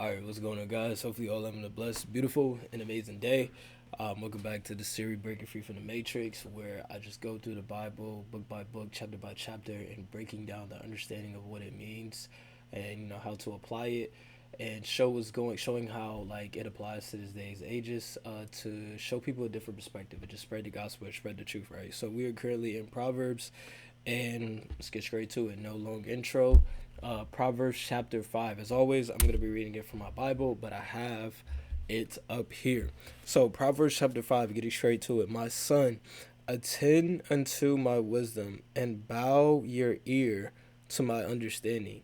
All right, what's going on, guys? Hopefully, all having a blessed, beautiful, and amazing day. Welcome back to the series Breaking Free from the Matrix, where I just go through the Bible book by book, chapter by chapter, and breaking down the understanding of what it means, and how to apply it, and showing how like it applies to this day's ages, to show people a different perspective and just spread the gospel and spread the truth, right? So we are currently in Proverbs, and let's get straight to it. No long intro. Proverbs chapter 5. As always, I'm going to be reading it from my Bible, but I have it up here. So, Proverbs chapter 5, getting straight to it. My son, attend unto my wisdom and bow your ear to my understanding,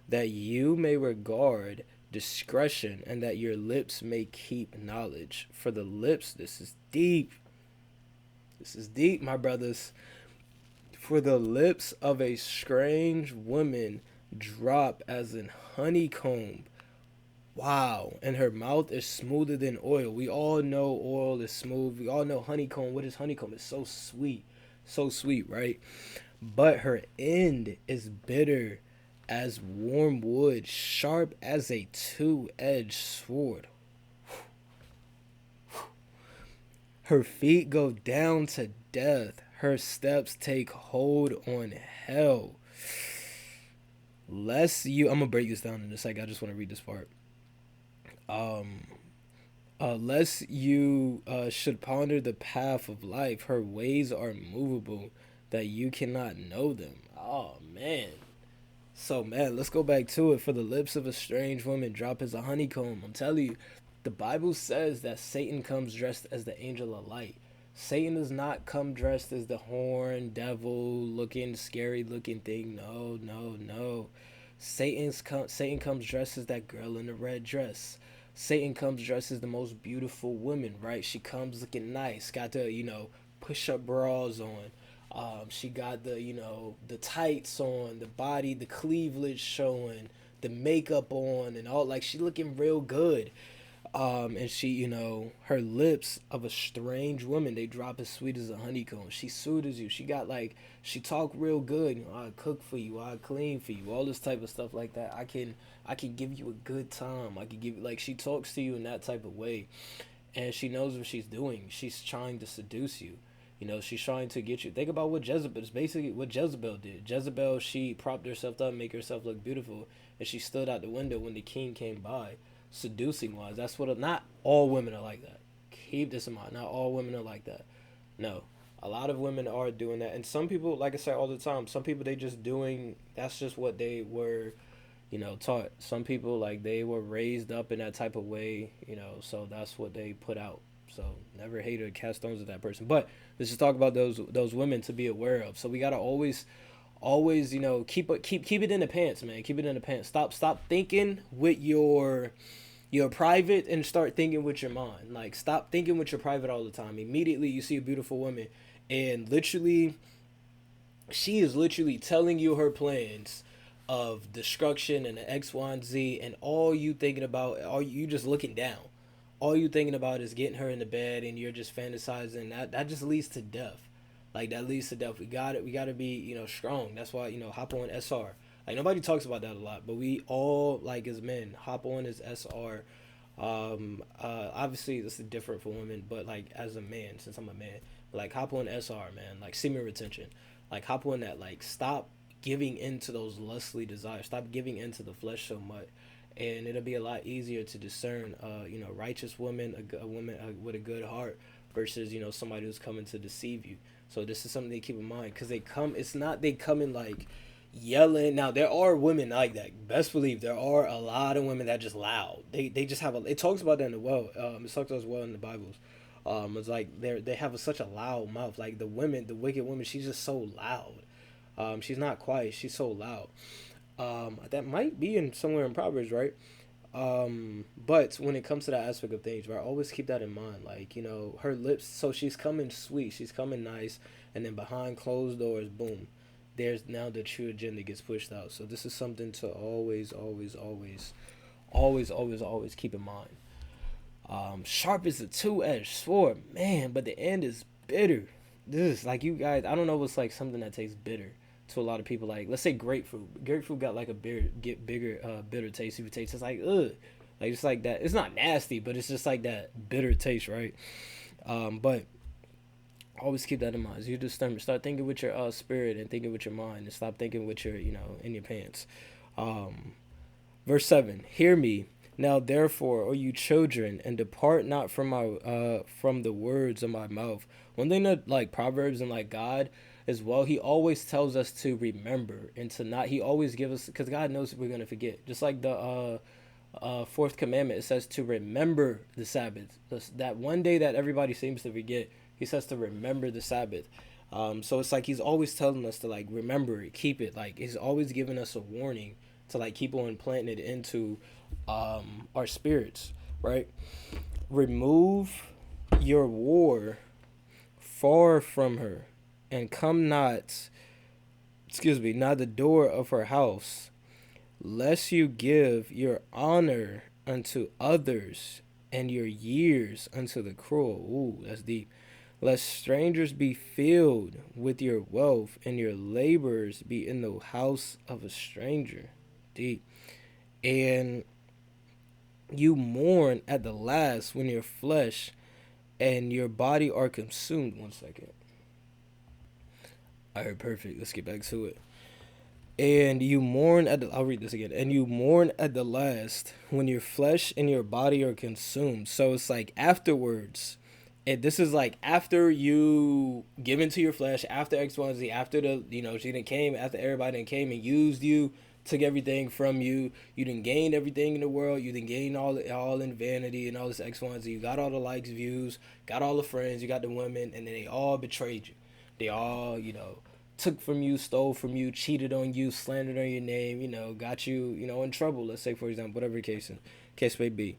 that you may regard discretion and that your lips may keep knowledge. For the lips, this is deep. This is deep, my brothers. For the lips of a strange woman drop as in honeycomb. Wow. And her mouth is smoother than oil. We all know oil is smooth. We all know honeycomb. What is honeycomb? It's so sweet. So sweet, right? But her end is bitter as warm wood, sharp as a two-edged sword. Her feet go down to death. Her steps take hold on hell. Lest you, I'm gonna break this down in a sec. I just want to read this part. Um, Lest you should ponder the path of life. Her ways are movable, that you cannot know them. Oh man. So man, let's go back to it. For the lips of a strange woman drop as a honeycomb. I'm telling you, the Bible says that Satan comes dressed as the angel of light. Satan does not come dressed as the horn, devil looking, scary looking thing. No, no, no. Satan comes dressed as that girl in the red dress. Satan comes dressed as the most beautiful woman, right? She comes looking nice, got the, push up bras on. She got the, the tights on, the body, the cleavage showing, the makeup on, and all. Like, she looking real good. And she, her lips of a strange woman, they drop as sweet as a honeycomb. She soothes you. She got like, she talk real good. I cook for you. I clean for you. All this type of stuff like that. I can give you a good time. I could give like, she talks to you in that type of way, and she knows what she's doing. She's trying to seduce you. She's trying to get you. Think about what Jezebel is basically what Jezebel did. Jezebel, she propped herself up, make herself look beautiful, and she stood out the window when the king came by, seducing wise. That's what. Not all women are like that. Keep this in mind. Not all women are like that. No, a lot of women are doing that, and some people, like I say all the time, some people they just doing. That's just what they were, taught. Some people like they were raised up in that type of way, so that's what they put out. So never hate or cast stones at that person. But let's just talk about those women to be aware of. So we gotta always keep it in the pants, man. Keep it in the pants. Stop thinking with your private and start thinking with your mind. Like, stop thinking with your private all the time. Immediately you see a beautiful woman, and literally she is literally telling you her plans of destruction and the X, Y, and Z, and all you thinking about, all you just looking down. All you thinking about is getting her in the bed, and you're just fantasizing. That just leads to death. Like, that leads to death. We gotta be, strong. That's why, hop on SR. Like, nobody talks about that a lot, but we all, like, as men, hop on as SR. Obviously this is different for women, but like, as a man, since I'm a man, like, hop on SR, man. Like, semen retention. Like, hop on that. Like, stop giving into those lustly desires. Stop giving into the flesh so much, and it'll be a lot easier to discern, righteous woman, a woman with a good heart, versus somebody who's coming to deceive you. So this is something they keep in mind, because they come. It's not they come in like yelling. Now there are women like that. Best believe there are a lot of women that just loud. They just have a. It talks about that in the well. It talks as well in the Bibles. It's like they have such a loud mouth. Like the women, the wicked woman, she's just so loud. She's not quiet. She's so loud. That might be in somewhere in Proverbs, right? But when it comes to that aspect of things, right, always keep that in mind. Like, her lips, so she's coming sweet, she's coming nice, and then behind closed doors, boom, there's now the true agenda gets pushed out. So this is something to always keep in mind. Sharp as a two-edged sword, man, but the end is bitter. This is like, you guys, I don't know what's like something that tastes bitter to a lot of people. Like, let's say grapefruit. Grapefruit got like a bitter, bitter taste. If you taste, it's like, ugh. Like it's like that. It's not nasty, but it's just like that bitter taste, right? But always keep that in mind. You just start thinking with your spirit and thinking with your mind, and stop thinking with your in your pants. Um, Verse 7. Hear me now, therefore, O you children, and depart not from my from the words of my mouth. One thing that like Proverbs and like God as well, he always tells us to remember and to not. He always gives us, because God knows we're gonna forget. Just like the fourth commandment, it says to remember the Sabbath. That one day that everybody seems to forget, he says to remember the Sabbath. So it's like he's always telling us to like remember it, keep it. Like he's always giving us a warning to like keep on planting it into our spirits, right? Remove your war far from her, and come not, not the door of her house, lest you give your honor unto others and your years unto the cruel. Ooh, that's deep. Lest strangers be filled with your wealth and your labors be in the house of a stranger. Deep. And you mourn at the last when your flesh and your body are consumed. 1 second. All right, perfect. Let's get back to it. And you mourn at the, I'll read this again. And you mourn at the last when your flesh and your body are consumed. So it's like afterwards. And this is like after you give into your flesh, after X, Y, Z, after the, she didn't came, after everybody didn't came and used you, took everything from you. You didn't gain everything in the world. You didn't gain all in vanity and all this X, Y, and Z. You got all the likes, views, got all the friends, you got the women, and then they all betrayed you. They all, took from you, stole from you, cheated on you, slandered on your name, got you, in trouble. Let's say, for example, whatever case may be.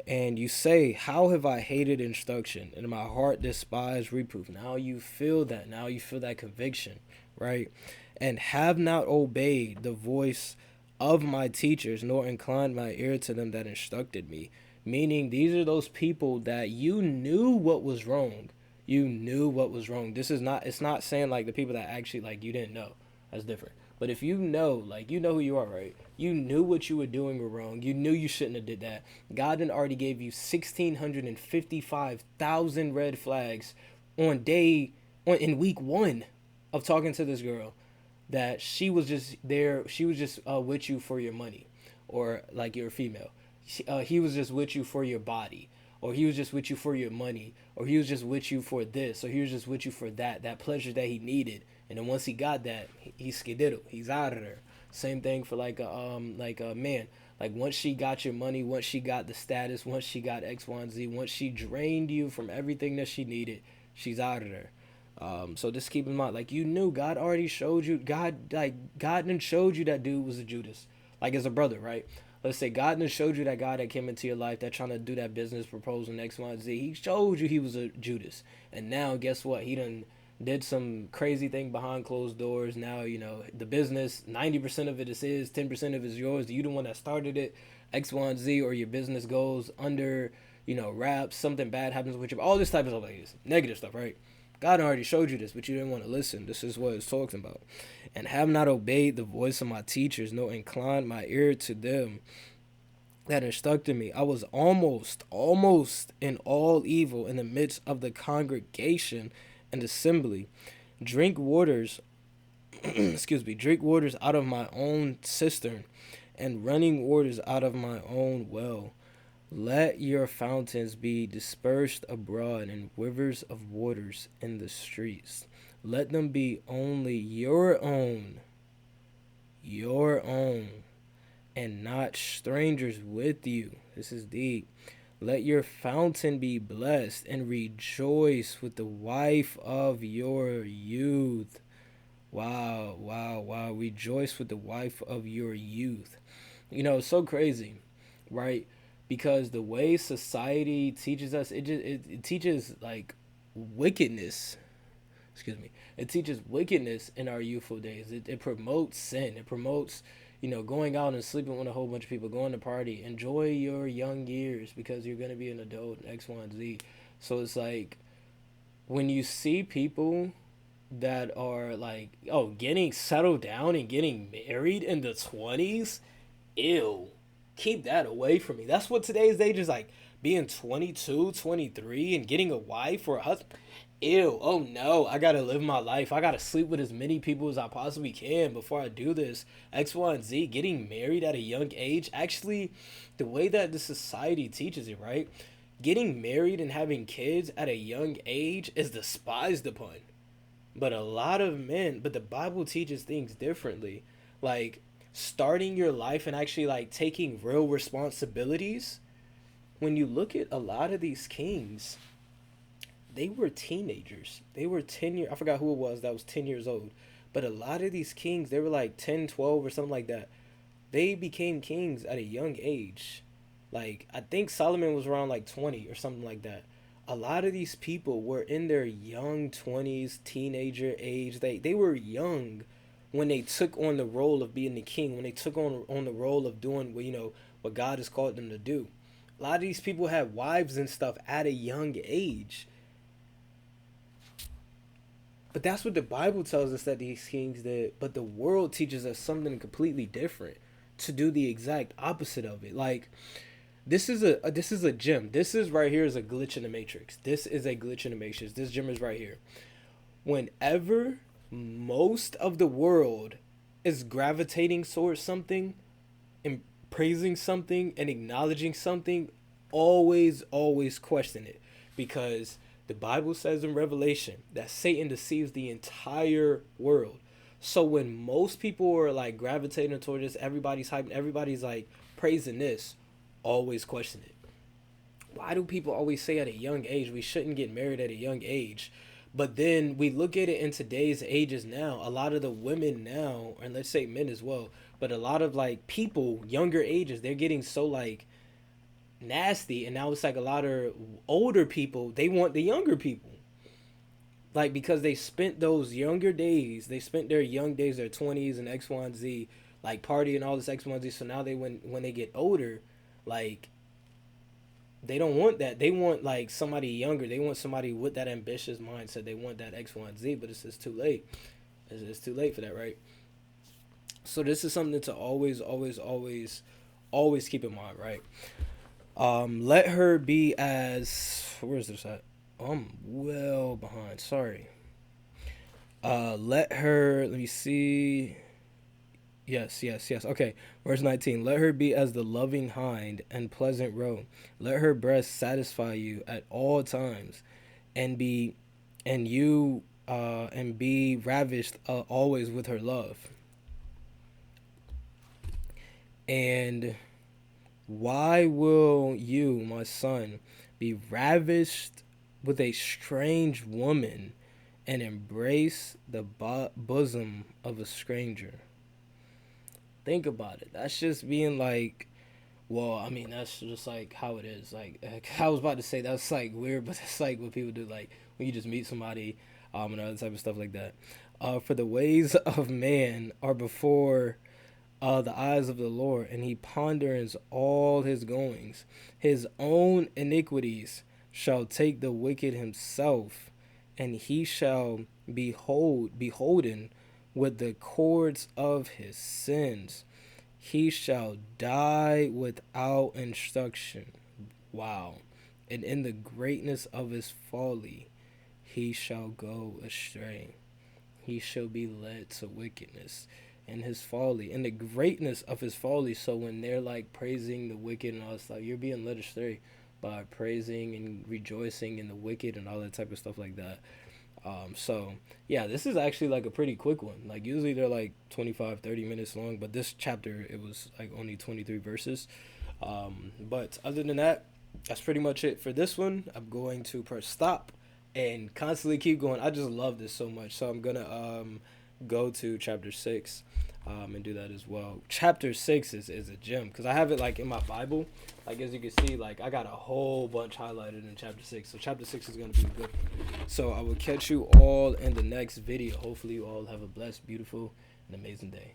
And you say, how have I hated instruction, and my heart despised reproof? Now you feel that. Now you feel that conviction, right? And have not obeyed the voice of my teachers, nor inclined my ear to them that instructed me. Meaning, these are those people that you knew what was wrong. You knew what was wrong. This is not, it's not saying like the people that actually like you didn't know. That's different. But if you know, like you know who you are, right? You knew what you were doing were wrong. You knew you shouldn't have did that. God had already gave you 1,655,000 red flags in week 1 of talking to this girl, that she was just there. She was just with you for your money, or like you're a female. He was just with you for your body, or he was just with you for your money, or he was just with you for this, or he was just with you for that pleasure that he needed. And then once he got that, he's skedaddle. He's out of there. Same thing for like a man. Like once she got your money, once she got the status, once she got X, Y, and Z, once she drained you from everything that she needed, she's out of there. So just keep in mind, like you knew God already showed you. God didn't showed you that dude was a Judas, like as a brother, right? Let's say God didn't showed you that guy that came into your life that trying to do that business proposal and X, Y, and Z. He showed you he was a Judas, and now guess what? He done did some crazy thing behind closed doors. Now the business, 90% of it is his, 10% of it is yours. You the one that started it, X, Y, and Z, or your business goes under wraps. Something bad happens with you. All this type of stuff, like this negative stuff, right? God already showed you this, but you didn't want to listen. This is what it's talking about. And have not obeyed the voice of my teachers, nor inclined my ear to them that instructed me. I was almost in all evil in the midst of the congregation and assembly. Drink waters, drink waters out of my own cistern, and running waters out of my own well. Let your fountains be dispersed abroad, and rivers of waters in the streets. Let them be only your own, and not strangers with you. This is deep. Let your fountain be blessed, and rejoice with the wife of your youth. Wow, wow, wow. Rejoice with the wife of your youth. It's so crazy, right? Because the way society teaches us, it teaches like wickedness. It teaches wickedness in our youthful days. It promotes sin. It promotes, going out and sleeping with a whole bunch of people, going to party. Enjoy your young years because you're going to be an adult, X, Y, and Z. So it's like when you see people that are like, getting settled down and getting married in the 20s, ew. Keep that away from me. That's what today's age is like. Being 22, 23, and getting a wife or a husband. Ew, oh no, I gotta live my life. I gotta sleep with as many people as I possibly can before I do this. X, Y, and Z. Getting married at a young age. Actually, the way that the society teaches it, right? Getting married and having kids at a young age is despised upon. But a lot of men, but the Bible teaches things differently. Like starting your life and actually like taking real responsibilities. When you look at a lot of these kings, they were teenagers. They were 10 years, I forgot who it was that was 10 years old. But a lot of these kings, they were like 10, 12 or something like that. They became kings at a young age. Like I think Solomon was around like 20 or something like that. A lot of these people were in their young 20s, teenager age. They were young when they took on the role of being the king, when they took on the role of doing what what God has called them to do. A lot of these people had wives and stuff at a young age. But that's what the Bible tells us that these kings did. But the world teaches us something completely different, to do the exact opposite of it. Like this is a gem. This is right here is a glitch in the matrix. This is a glitch in the matrix. This gem is right here. Whenever most of the world is gravitating towards something and praising something and acknowledging something, always question it, because the Bible says in Revelation that Satan deceives the entire world. So when most people are like gravitating towards this, everybody's hyping, everybody's like praising this, always question it. Why do people always say at a young age we shouldn't get married at a young age? But then we look at it in today's ages now. A lot of the women now, and let's say men as well, but a lot of like people younger ages, they're getting so like nasty, and now it's like a lot of older people, they want the younger people, like because they spent those younger days, they spent their young days, their 20s and X, Y, and Z, like partying all this X, Y, and Z. So now they when they get older, like they don't want that. They want like somebody younger. They want somebody with that ambitious mindset. They want that X, Y, and Z. But it's just too late. It's too late for that, right? So this is something to always keep in mind, right? Let her be as, where's this at? I'm well behind. Sorry. Let her. Let me see. Yes. Okay. Verse 19. Let her be as the loving hind and pleasant roe. Let her breast satisfy you at all times, and be, and you, and be ravished always with her love. And why will you, my son, be ravished with a strange woman, and embrace the bosom of a stranger? Think about it. That's just being like, well, I mean, that's just like how it is. Like, I was about to say that's like weird, but that's like what people do. Like when you just meet somebody, and other type of stuff like that. For the ways of man are before the eyes of the Lord, and he ponders all his goings. His own iniquities shall take the wicked himself, and he shall beholden with the cords of his sins. He shall die without instruction. Wow. And in the greatness of his folly, he shall go astray. He shall be led to wickedness in his folly, in the greatness of his folly. So when they're like praising the wicked and all that stuff, you're being led astray by praising and rejoicing in the wicked and all that type of stuff like that. So yeah, this is actually like a pretty quick one. Like usually they're like 25, 30 minutes long, but this chapter, it was like only 23 verses. But other than that, that's pretty much it for this one. I'm going to press stop and constantly keep going. I just love this so much. So I'm going to go to chapter 6 and do that as well. Chapter 6 is a gem because I have it like in my Bible. Like as you can see, like I got a whole bunch highlighted in chapter 6. So chapter 6 is going to be good. So I will catch you all in the next video. Hopefully you all have a blessed, beautiful, and amazing day.